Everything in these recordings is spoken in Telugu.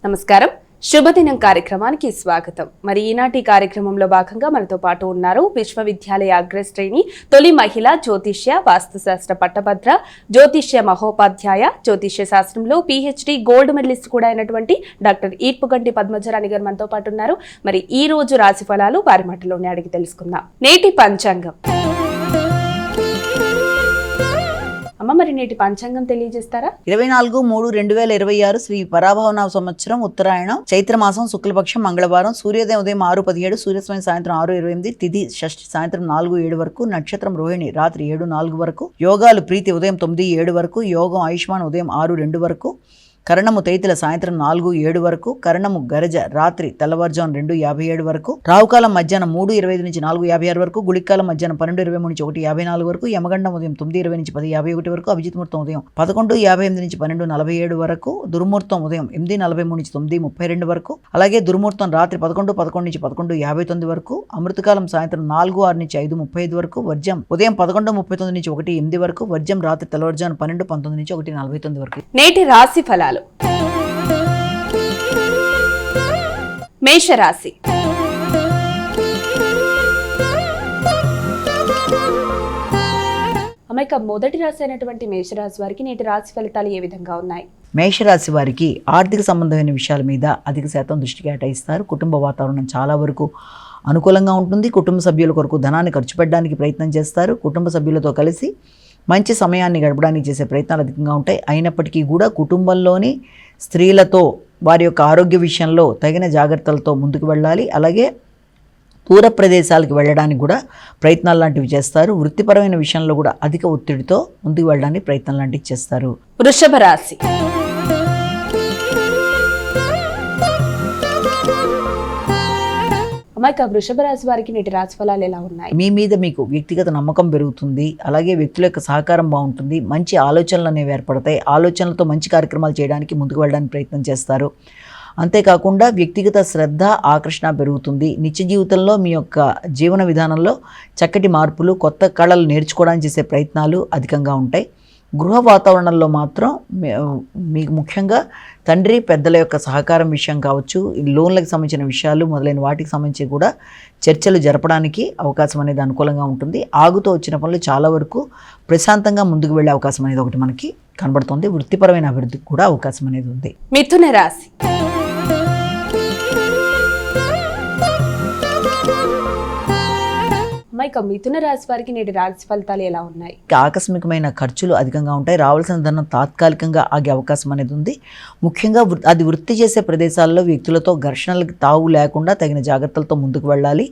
నమస్కారం. శుభదినం కార్యక్రమానికి స్వాగతం. మరి ఈనాటి కార్యక్రమంలో భాగంగా మనతో పాటు ఉన్నారు విశ్వవిద్యాలయ అగ్రశ్రేణి తొలి మహిళ జ్యోతిష్య వాస్తుశాస్త్ర పట్టభద్ర జ్యోతిష్య మహోపాధ్యాయ జ్యోతిష్య శాస్త్రంలో PhD గోల్డ్ మెడలిస్ట్ కూడా అయినటువంటి డాక్టర్ ఈర్పుగంటి పద్మజరాణి గారు మనతో పాటు ఉన్నారు. మరి ఈ రోజు రాశి ఫలాలు వారి మాటలోనే అడిగి తెలుసుకుందాం. నేటి పంచాంగం. అమ్మ, మరి నేటి పంచాంగం తెలియజేస్తారా? 24/3/2026 శ్రీ పరాభవన సంవత్సరం ఉత్తరాయణం చైత్రమాసం శుక్లపక్షం మంగళవారం. సూర్యోదయం ఉదయం 6:17, సూర్యాస్తమయం సాయంత్రం 6:28, తిథి షష్ఠి సాయంత్రం 4:07 వరకు, నక్షత్రం రోహిణి రాత్రి 7:04 వరకు, యోగాలు ప్రీతి ఉదయం 9:07 వరకు, యోగం ఆయుష్మాన్ ఉదయం 6:02 వరకు, కరణము తైతిల సాయంత్రం 4:07 వరకు, కరణము గరజ రాత్రి తెల్లవారుజాము 2:57 వరకు, రావుకాలం మధ్యాహ్నం 3:25 నుంచి 4:56 వరకు, గుళికాలం మధ్యాహ్నం 12:23 నుంచి 1:54 వరకు, యమగండం ఉదయం 9:20 నుంచి 10:51 వరకు, అభిజిత్ ముహూర్తం ఉదయం 11:58 నుంచి 12:47 వరకు, దుర్ముహూర్తం ఉదయం 8:43 నుంచి 9:32 వరకు, అలాగే దుర్ముహూర్తం రాత్రి 11:11 నుంచి 11:59 వరకు, అమృతకాలం సాయంత్రం 4:06 నుంచి 5:35 వరకు, వర్జం ఉదయం 11:39 నుంచి 1:08 వరకు, వర్జం రాత్రి తెల్లవారుజాము 12:19 నుంచి 1:49 వరకు. నేటి రాశి ఫలాలు. మేషరాశి. అమ్మాయిక మొదటి రాశి అయినటువంటి మేషరాశి వారికి నేటి రాశి ఫలితాలు ఏ విధంగా ఉన్నాయి? మేషరాశి వారికి ఆర్థిక సంబంధమైన విషయాల మీద అధిక శాతం దృష్టి కేటాయిస్తారు. కుటుంబ వాతావరణం చాలా వరకు అనుకూలంగా ఉంటుంది. కుటుంబ సభ్యుల కొరకు ధనాన్ని ఖర్చు పెట్టడానికి ప్రయత్నం చేస్తారు. కుటుంబ సభ్యులతో కలిసి మంచి సమయాన్ని గడపడానికి చేసే ప్రయత్నాలు అధికంగా ఉంటాయి. అయినప్పటికీ కూడా కుటుంబంలోని స్త్రీలతో వారి యొక్క ఆరోగ్య విషయంలో తగిన జాగ్రత్తలతో ముందుకు వెళ్ళాలి. అలాగే దూర ప్రదేశాలకు వెళ్ళడానికి కూడా ప్రయత్నాలు లాంటివి చేస్తారు. వృత్తిపరమైన విషయంలో కూడా అధిక ఒత్తిడితో ముందుకు వెళ్ళడానికి ప్రయత్నం లాంటివి చేస్తారు. వృషభ రాశి. అమ్మాయిక వృషభ రాశి వారికి నేటి రాశి ఫలాలు ఎలా ఉన్నాయి? మీ మీద మీకు వ్యక్తిగత నమ్మకం పెరుగుతుంది. అలాగే వ్యక్తుల యొక్క సహకారం బాగుంటుంది. మంచి ఆలోచనలు అనేవి ఏర్పడతాయి. ఆలోచనలతో మంచి కార్యక్రమాలు చేయడానికి ముందుకు వెళ్ళడానికి ప్రయత్నం చేస్తారు. అంతేకాకుండా వ్యక్తిగత శ్రద్ధ ఆకర్షణ పెరుగుతుంది. నిత్య జీవితంలో మీ యొక్క జీవన విధానంలో చక్కటి మార్పులు, కొత్త కళలు నేర్చుకోవడానికి చేసే ప్రయత్నాలు అధికంగా ఉంటాయి. గృహ వాతావరణంలో మాత్రం మీకు ముఖ్యంగా తండ్రి పెద్దల యొక్క సహకారం విషయం కావచ్చు, లోన్లకు సంబంధించిన విషయాలు మొదలైన వాటికి సంబంధించి కూడా చర్చలు జరపడానికి అవకాశం అనేది అనుకూలంగా ఉంటుంది. ఆగుతూ వచ్చిన పనులు చాలా వరకు ప్రశాంతంగా ముందుకు వెళ్ళే అవకాశం అనేది ఒకటి మనకి కనబడుతుంది. వృత్తిపరమైన అభివృద్ధికి కూడా అవకాశం అనేది ఉంది. మిథున రాశి. అమ్మాయిక మిథున రాశి వారికి నేటి రాశి ఫలితాలు ఎలా ఉన్నాయి? ఆకస్మికమైన ఖర్చులు అధికంగా ఉంటాయి. రావాల్సిన ధనం తాత్కాలికంగా ఆగే అవకాశం అనేది ఉంది. ముఖ్యంగా అది వృత్తి చేసే ప్రదేశాల్లో వ్యక్తులతో ఘర్షణలకు తావు లేకుండా తగిన జాగ్రత్తలతో ముందుకు వెళ్ళాలి.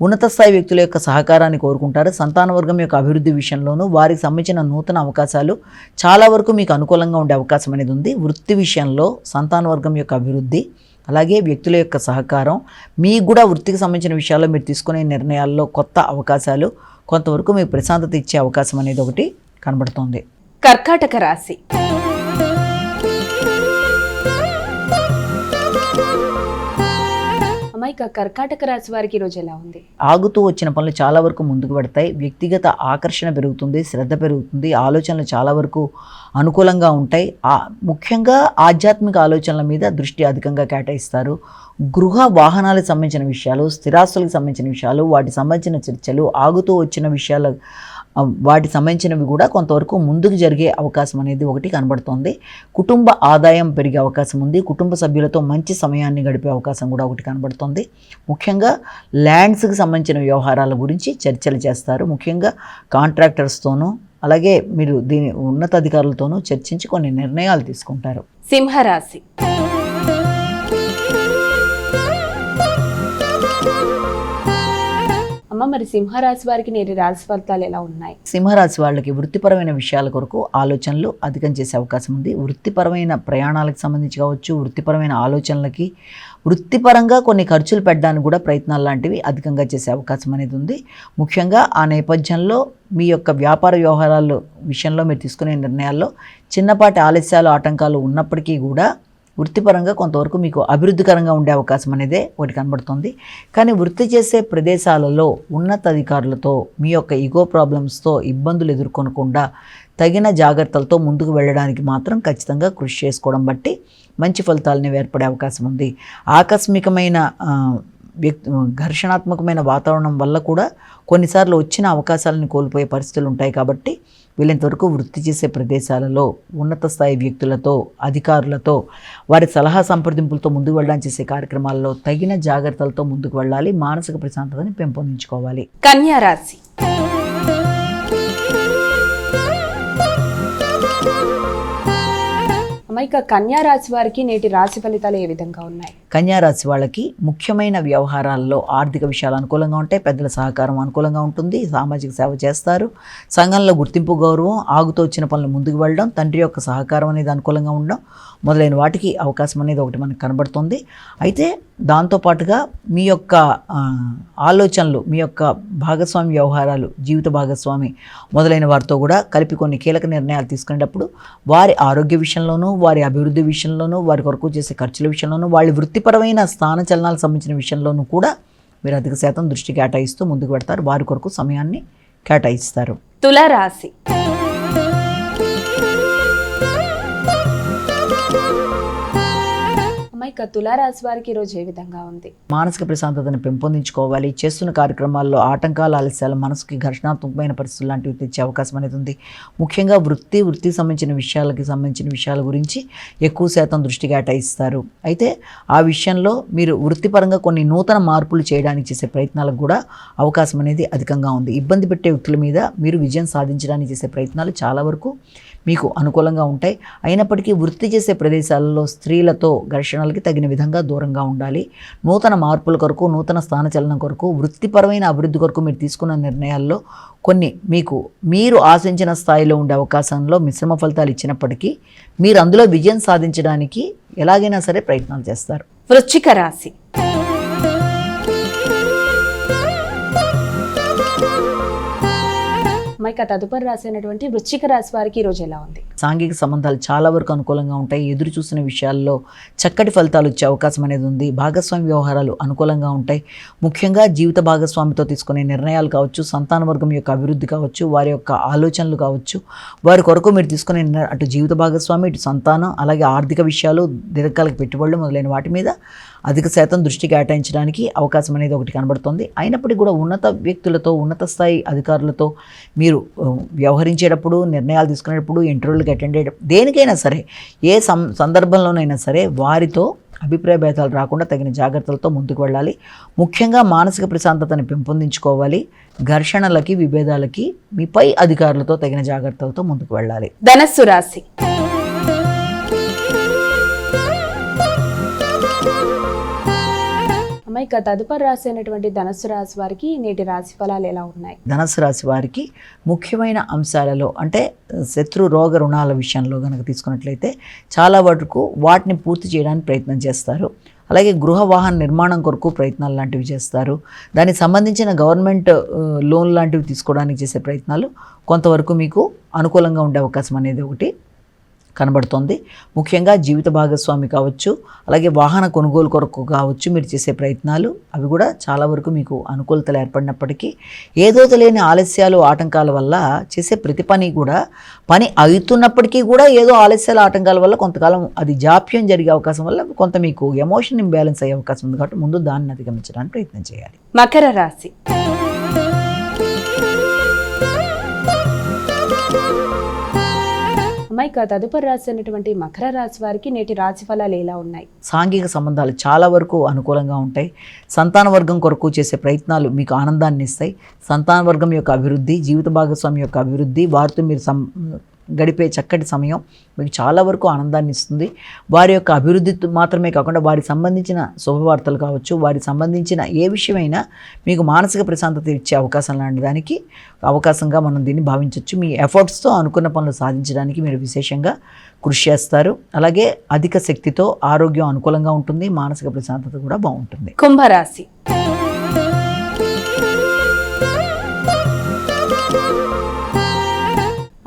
ఉన్నత స్థాయి వ్యక్తుల యొక్క సహకారాన్ని కోరుకుంటారు. సంతాన వర్గం యొక్క అభివృద్ధి విషయంలోనూ వారికి సంబంధించిన నూతన అవకాశాలు చాలా వరకు మీకు అనుకూలంగా ఉండే అవకాశం అనేది ఉంది. వృత్తి విషయంలో సంతాన వర్గం యొక్క అభివృద్ధి, అలాగే వ్యక్తుల యొక్క సహకారం, మీకు కూడా వృత్తికి సంబంధించిన విషయాల్లో మీరు తీసుకునే నిర్ణయాల్లో కొత్త అవకాశాలు, కొంతవరకు మీకు ప్రశాంతత ఇచ్చే అవకాశం అనేది ఒకటి కనబడుతుంది. కర్కాటక రాశి. అమ్మాయిక కర్కాటక రాశి వారికి ఈరోజు ఎలా ఉంది? ఆగుతూ వచ్చిన పనులు చాలా వరకు ముందుకు పడతాయి. వ్యక్తిగత ఆకర్షణ పెరుగుతుంది, శ్రద్ధ పెరుగుతుంది. ఆలోచనలు చాలా వరకు అనుకూలంగా ఉంటాయి. ముఖ్యంగా ఆధ్యాత్మిక ఆలోచనల మీద దృష్టి అధికంగా కేటాయిస్తారు. గృహ వాహనాలకు సంబంధించిన విషయాలు, స్థిరాస్తులకు సంబంధించిన విషయాలు, వాటికి సంబంధించిన చర్చలు, ఆగుతూ వచ్చిన విషయాలు, వాటికి సంబంధించినవి కూడా కొంతవరకు ముందుకు జరిగే అవకాశం అనేది ఒకటి కనబడుతోంది. కుటుంబ ఆదాయం పెరిగే అవకాశం ఉంది. కుటుంబ సభ్యులతో మంచి సమయాన్ని గడిపే అవకాశం కూడా ఒకటి కనబడుతోంది. ముఖ్యంగా ల్యాండ్స్కి సంబంధించిన వ్యవహారాల గురించి చర్చలు చేస్తారు. ముఖ్యంగా కాంట్రాక్టర్స్తోనూ అలాగే మీరు దీని ఉన్నతాధికారులతోనూ చర్చించి కొన్ని నిర్ణయాలు తీసుకుంటారు. సింహరాశి. అమ్మ, మరి సింహరాశి వారికి నేటి రాశి ఫలితాలు ఎలా ఉన్నాయి? సింహరాశి వాళ్ళకి వృత్తిపరమైన విషయాల కొరకు ఆలోచనలు అధికం చేసే అవకాశం ఉంది. వృత్తిపరమైన ప్రయాణాలకు సంబంధించి కావచ్చు, వృత్తిపరమైన ఆలోచనలకి, వృత్తిపరంగా కొన్ని ఖర్చులు పెట్టడానికి కూడా ప్రయత్నాలు లాంటివి అధికంగా చేసే అవకాశం అనేది ఉంది. ముఖ్యంగా ఆ నేపథ్యంలో మీ యొక్క వ్యాపార వ్యవహారాల విషయంలో మీరు తీసుకునే నిర్ణయాల్లో చిన్నపాటి ఆలస్యాలు, ఆటంకాలు ఉన్నప్పటికీ కూడా వృత్తిపరంగా కొంతవరకు మీకు అభివృద్ధికరంగా ఉండే అవకాశం అనేదే ఒకటి కనబడుతుంది. కానీ వృత్తి చేసే ప్రదేశాలలో ఉన్నతాధికారులతో మీ యొక్క ఈగో ప్రాబ్లమ్స్తో ఇబ్బందులు ఎదుర్కొనకుండా తగిన జాగ్రత్తలతో ముందుకు వెళ్ళడానికి మాత్రం ఖచ్చితంగా కృషి చేసుకోవడం బట్టి మంచి ఫలితాలని ఏర్పడే అవకాశం ఉంది. ఆకస్మికమైన ఘర్షణాత్మకమైన వాతావరణం వల్ల కూడా కొన్నిసార్లు వచ్చిన అవకాశాలను కోల్పోయే పరిస్థితులు ఉంటాయి. కాబట్టి వీళ్ళంతవరకు వృత్తి చేసే ప్రదేశాలలో ఉన్నత స్థాయి వ్యక్తులతో, అధికారులతో, వారి సలహా సంప్రదింపులతో ముందుకు వెళ్ళడానికి చేసే కార్యక్రమాల్లో తగిన జాగ్రత్తలతో ముందుకు వెళ్ళాలి. మానసిక ప్రశాంతతని పెంపొందించుకోవాలి. కన్యా రాశి. ఇక కన్యా రాశి వారికి నేటి రాశి ఫలితాలు ఏ విధంగా ఉన్నాయి? కన్యా రాశి వాళ్ళకి ముఖ్యమైన వ్యవహారాల్లో ఆర్థిక విషయాలు అనుకూలంగా ఉంటాయి. పెద్దల సహకారం అనుకూలంగా ఉంటుంది. సామాజిక సేవ చేస్తారు. సంఘంలో గుర్తింపు, గౌరవం, ఆగుతూ వచ్చిన పనులు ముందుకు వెళ్ళడం, తండ్రి యొక్క సహకారం అనేది అనుకూలంగా ఉండడం మొదలైన వాటికి అవకాశం అనేది ఒకటి మనకు కనబడుతుంది. అయితే దాంతోపాటుగా మీ యొక్క ఆలోచనలు, మీ యొక్క భాగస్వామి వ్యవహారాలు, జీవిత భాగస్వామి మొదలైన వారితో కూడా కలిపి కొన్ని కీలక నిర్ణయాలు తీసుకునేటప్పుడు వారి ఆరోగ్య విషయంలోనూ, వారి అభివృద్ధి విషయంలోనూ, వారి కొరకు చేసే ఖర్చుల విషయంలోనూ, వాళ్ళ వృత్తిపరమైన స్థాన చలనాలకు సంబంధించిన విషయంలోనూ కూడా మీరు అధిక శాతం దృష్టి కేటాయిస్తూ ముందుకు పెడతారు. వారి కొరకు సమయాన్ని కేటాయిస్తారు. తులారాశి. ఇక తులారాశి వారికి ఈరోజు ఏ విధంగా ఉంది? మానసిక ప్రశాంతతను పెంపొందించుకోవాలి. చేస్తున్న కార్యక్రమాల్లో ఆటంకాలు, ఆలస్యాలు, మనసుకి ఘర్షణాత్మకమైన పరిస్థితులు లాంటివి తెచ్చే అవకాశం అనేది ఉంది. ముఖ్యంగా వృత్తికి సంబంధించిన విషయాల గురించి ఎక్కువ శాతం దృష్టి కేటాయిస్తారు. అయితే ఆ విషయంలో మీరు వృత్తిపరంగా కొన్ని నూతన మార్పులు చేయడానికి చేసే ప్రయత్నాలకు కూడా అవకాశం అనేది అధికంగా ఉంది. ఇబ్బంది పెట్టే వ్యక్తుల మీద మీరు విజయం సాధించడానికి చేసే ప్రయత్నాలు చాలా వరకు మీకు అనుకూలంగా ఉంటాయి. అయినప్పటికీ వృత్తి చేసే ప్రదేశాలలో స్త్రీలతో ఘర్షణలకి తగిన విధంగా దూరంగా ఉండాలి. నూతన మార్పుల కొరకు, నూతన స్థానచలనం కొరకు, వృత్తిపరమైన అభివృద్ధి కొరకు మీరు తీసుకున్న నిర్ణయాల్లో కొన్ని మీరు ఆశించిన స్థాయిలో ఉండే అవకాశంలో మిశ్రమ ఫలితాలు ఇచ్చినప్పటికీ మీరు అందులో విజయం సాధించడానికి ఎలాగైనా సరే ప్రయత్నాలు చేస్తారు. వృశ్చిక రాశి. ఇక తదుపరి రాశి అయినటువంటి వృశ్చిక రాశి వారికి ఈరోజు ఎలా ఉంది? సాంఘిక సంబంధాలు చాలా వరకు అనుకూలంగా ఉంటాయి. ఎదురు చూసిన విషయాల్లో చక్కటి ఫలితాలు వచ్చే అవకాశం అనేది ఉంది. భాగస్వామి వ్యవహారాలు అనుకూలంగా ఉంటాయి. ముఖ్యంగా జీవిత భాగస్వామితో తీసుకునే నిర్ణయాలు కావచ్చు, సంతాన వర్గం యొక్క అభివృద్ధి కావచ్చు, వారి యొక్క ఆలోచనలు కావచ్చు, వారి కొరకు మీరు తీసుకునే అటు జీవిత భాగస్వామి, ఇటు సంతానం, అలాగే ఆర్థిక విషయాలు, దీర్ఘకాలిక పెట్టుబడులు మొదలైన వాటి మీద అధిక శాతం దృష్టి కేటాయించడానికి అవకాశం అనేది ఒకటి కనబడుతుంది. అయినప్పటికీ కూడా ఉన్నత వ్యక్తులతో, ఉన్నత స్థాయి అధికారులతో మీరు వ్యవహరించేటప్పుడు, నిర్ణయాలు తీసుకునేటప్పుడు, ఇంటర్వ్యూలకు అటెండ్ అయ్యేటప్పుడు, దేనికైనా సరే, ఏ సందర్భంలోనైనా సరే వారితో అభిప్రాయ భేదాలు రాకుండా తగిన జాగ్రత్తలతో ముందుకు వెళ్ళాలి. ముఖ్యంగా మానసిక ప్రశాంతతని పెంపొందించుకోవాలి. ఘర్షణలకి, విభేదాలకి మీ పై అధికారులతో తగిన జాగ్రత్తలతో ముందుకు వెళ్ళాలి. ధనస్సు రాశి. ఇక తదుపరి రాశి అయినటువంటి ధనస్సు రాశి వారికి నేటి రాశి ఫలాలు ఎలా ఉన్నాయి? ధనస్సు రాశి వారికి ముఖ్యమైన అంశాలలో అంటే శత్రు రోగ రుణాల విషయంలో కనుక తీసుకున్నట్లయితే చాలా వరకు వాటిని పూర్తి చేయడానికి ప్రయత్నం చేస్తారు. అలాగే గృహ వాహన నిర్మాణం కొరకు ప్రయత్నాలు లాంటివి చేస్తారు. దానికి సంబంధించిన గవర్నమెంట్ లోన్ లాంటివి తీసుకోవడానికి చేసే ప్రయత్నాలు కొంతవరకు మీకు అనుకూలంగా ఉండే అవకాశం అనేది ఒకటి కనబడుతోంది. ముఖ్యంగా జీవిత భాగస్వామి కావచ్చు, అలాగే వాహన కొనుగోలు కొరకు కావచ్చు, మీరు చేసే ప్రయత్నాలు అవి కూడా చాలా వరకు మీకు అనుకూలతలు ఏర్పడినప్పటికీ ఏదో తెలియని ఆలస్యాలు, ఆటంకాల వల్ల చేసే ప్రతి పని కూడా పని అవుతున్నప్పటికీ కూడా ఏదో ఆలస్యాలు, ఆటంకాల వల్ల కొంతకాలం అది జాప్యం జరిగే అవకాశం వల్ల కొంత మీకు ఎమోషన్ ఇంబ్యాలెన్స్ అయ్యే అవకాశం ఉంది. కాబట్టి ముందు దాన్ని అధిగమించడానికి ప్రయత్నం చేయాలి. మకర రాశి. ఇక తదుపరి రాశి అయినటువంటి మకర రాశి వారికి నేటి రాశి ఫలాలు ఎలా ఉన్నాయి? సాంఘిక సంబంధాలు చాలా వరకు అనుకూలంగా ఉంటాయి. సంతాన వర్గం కొరకు చేసే ప్రయత్నాలు మీకు ఆనందాన్ని ఇస్తాయి. సంతాన వర్గం యొక్క అభివృద్ధి, జీవిత భాగస్వామి యొక్క అభివృద్ధి, వారితో మీరు గడిపే చక్కటి సమయం మీకు చాలా వరకు ఆనందాన్ని ఇస్తుంది. వారి యొక్క అభివృద్ధి మాత్రమే కాకుండా వారికి సంబంధించిన శుభవార్తలు కావచ్చు, వారికి సంబంధించిన ఏ విషయమైనా మీకు మానసిక ప్రశాంతత ఇచ్చే అవకాశం లాంటి దానికి అవకాశంగా మనం దీన్ని భావించవచ్చు. మీ ఎఫర్ట్స్తో అనుకున్న పనులు సాధించడానికి మీరు విశేషంగా కృషి చేస్తారు. అలాగే అధిక శక్తితో ఆరోగ్యం అనుకూలంగా ఉంటుంది. మానసిక ప్రశాంతత కూడా బాగుంటుంది. కుంభరాశి.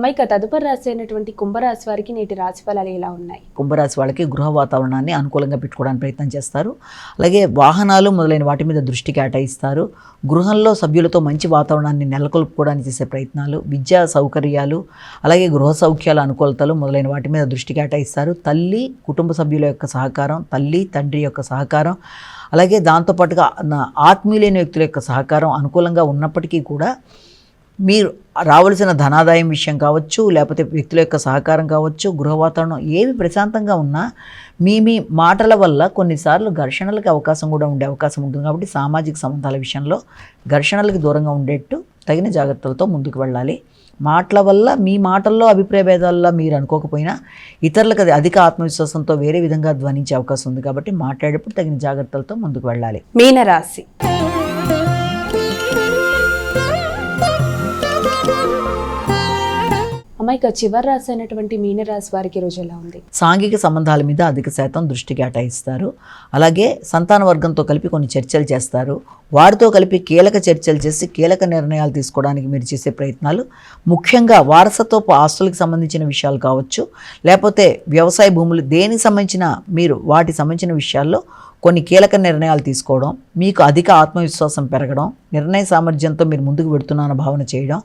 అమ్మాయిక తదుపరి రాశి అయినటువంటి కుంభరాశి వారికి నేటి రాశి ఫలాలు ఎలా ఉన్నాయి? కుంభరాశి వాళ్ళకి గృహ వాతావరణాన్ని అనుకూలంగా పెట్టుకోవడానికి ప్రయత్నం చేస్తారు. అలాగే వాహనాలు మొదలైన వాటి మీద దృష్టి కేటాయిస్తారు. గృహంలో సభ్యులతో మంచి వాతావరణాన్ని నెలకొల్పుకోవడానికి చేసే ప్రయత్నాలు, విద్యా సౌకర్యాలు, అలాగే గృహ సౌఖ్యాల అనుకూలతలు మొదలైన వాటి మీద దృష్టి కేటాయిస్తారు. తల్లి కుటుంబ సభ్యుల యొక్క సహకారం, తల్లి తండ్రి యొక్క సహకారం, అలాగే దాంతోపాటుగా ఆత్మీయులైన వ్యక్తుల యొక్క సహకారం అనుకూలంగా ఉన్నప్పటికీ కూడా మీరు రావాల్సిన ధనాదాయం విషయం కావచ్చు, లేకపోతే వ్యక్తుల యొక్క సహకారం కావచ్చు, గృహ వాతావరణం ఏవి ప్రశాంతంగా ఉన్నా మీ మాటల వల్ల కొన్నిసార్లు ఘర్షణలకు అవకాశం కూడా ఉండే అవకాశం ఉంటుంది. కాబట్టి సామాజిక సంబంధాల విషయంలో ఘర్షణలకు దూరంగా ఉండేట్టు తగిన జాగ్రత్తలతో ముందుకు వెళ్ళాలి. మాటల వల్ల మీ మాటల్లో అభిప్రాయ భేదాల్లో మీరు అనుకోకపోయినా ఇతరులకు అది అధిక ఆత్మవిశ్వాసంతో వేరే విధంగా ధ్వనించే అవకాశం ఉంది. కాబట్టి మాట్లాడేటప్పుడు తగిన జాగ్రత్తలతో ముందుకు వెళ్ళాలి. మీనరాశి. అమ్మాయిక చివరి రాశి అయినటువంటి మీనరాశి వారికి రోజు ఎలా ఉంది? సాంఘిక సంబంధాల మీద అధిక శాతం దృష్టి కేటాయిస్తారు. అలాగే సంతాన వర్గంతో కలిపి కొన్ని చర్చలు చేస్తారు. వారితో కలిపి కీలక చర్చలు చేసి కీలక నిర్ణయాలు తీసుకోవడానికి మీరు చేసే ప్రయత్నాలు, ముఖ్యంగా వారసత్వపు ఆస్తులకు సంబంధించిన విషయాలు కావచ్చు, లేకపోతే వ్యవసాయ భూములు దేనికి సంబంధించిన మీరు వాటి సంబంధించిన విషయాల్లో కొన్ని కీలక నిర్ణయాలు తీసుకోవడం, మీకు అధిక ఆత్మవిశ్వాసం పెరగడం, నిర్ణయ సామర్థ్యంతో మీరు ముందుకు వెళుతున్నాన భావన చేయడం,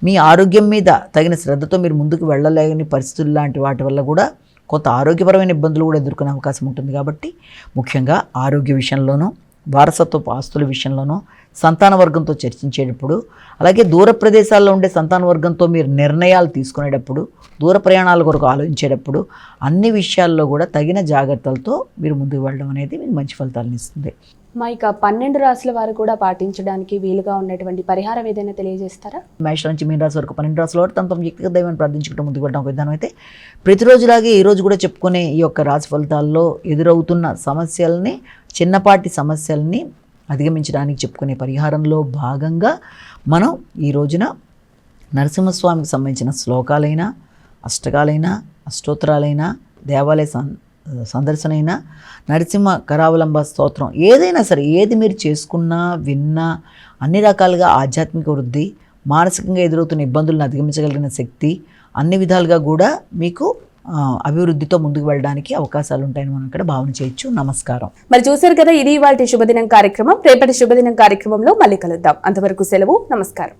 మీ ఆరోగ్యం మీద తగిన శ్రద్ధతో మీరు ముందుకు వెళ్ళలేని పరిస్థితులు లాంటి వాటి వల్ల కూడా కొంత ఆరోగ్యపరమైన ఇబ్బందులు కూడా ఎదుర్కొనే అవకాశం ఉంటుంది. కాబట్టి ముఖ్యంగా ఆరోగ్య విషయంలోనూ, వారసత్వపు ఆస్తుల విషయంలోనూ, సంతాన వర్గంతో చర్చించేటప్పుడు, అలాగే దూర ప్రదేశాల్లో ఉండే సంతాన వర్గంతో మీరు నిర్ణయాలు తీసుకునేటప్పుడు, దూర ప్రయాణాల కొరకు ఆలోచించేటప్పుడు అన్ని విషయాల్లో కూడా తగిన జాగ్రత్తలతో మీరు ముందుకు వెళ్ళడం అనేది మీకు మంచి ఫలితాలను ఇస్తుంది. మా ఇక 12 రాశుల వారు కూడా పాటించడానికి వీలుగా ఉన్నటువంటి పరిహారం ఏదైనా తెలియజేస్తారా? మేషం నుంచి మీన రాశి వరకు 12 రాశుల వారు తమ వ్యక్తిగత దైవాన్ని ప్రార్థించుకుంటూ ముందుకు వెళ్ళడం ఒక విధానం అయితే, ప్రతిరోజులాగే ఈరోజు కూడా చెప్పుకునే ఈ యొక్క రాశి ఫలితాల్లో ఎదురవుతున్న సమస్యల్ని, చిన్నపాటి సమస్యల్ని అధిగమించడానికి చెప్పుకునే పరిహారంలో భాగంగా మనం ఈ రోజున నరసింహస్వామికి సంబంధించిన శ్లోకాలైనా, అష్టకాలైనా, అష్టోత్తరాలైనా, దేవాలయ సందర్శనైనా, నరసింహ కరావలంబ స్తోత్రం ఏదైనా సరే, ఏది మీరు చేసుకున్నా విన్నా అన్ని రకాలుగా ఆధ్యాత్మిక వృద్ధి, మానసికంగా ఎదురవుతున్న ఇబ్బందులను అధిగమించగలిగిన శక్తి, అన్ని విధాలుగా కూడా మీకు అభివృద్ధితో ముందుకు వెళ్ళడానికి అవకాశాలు ఉంటాయని మనం ఇక్కడ భావన చేయొచ్చు. నమస్కారం. మరి చూశారు కదా, ఇది ఇవాల్టి శుభదినం కార్యక్రమం. రేపటి శుభదినం కార్యక్రమంలో మళ్ళీ కలుద్దాం. అంతవరకు సెలవు. నమస్కారం.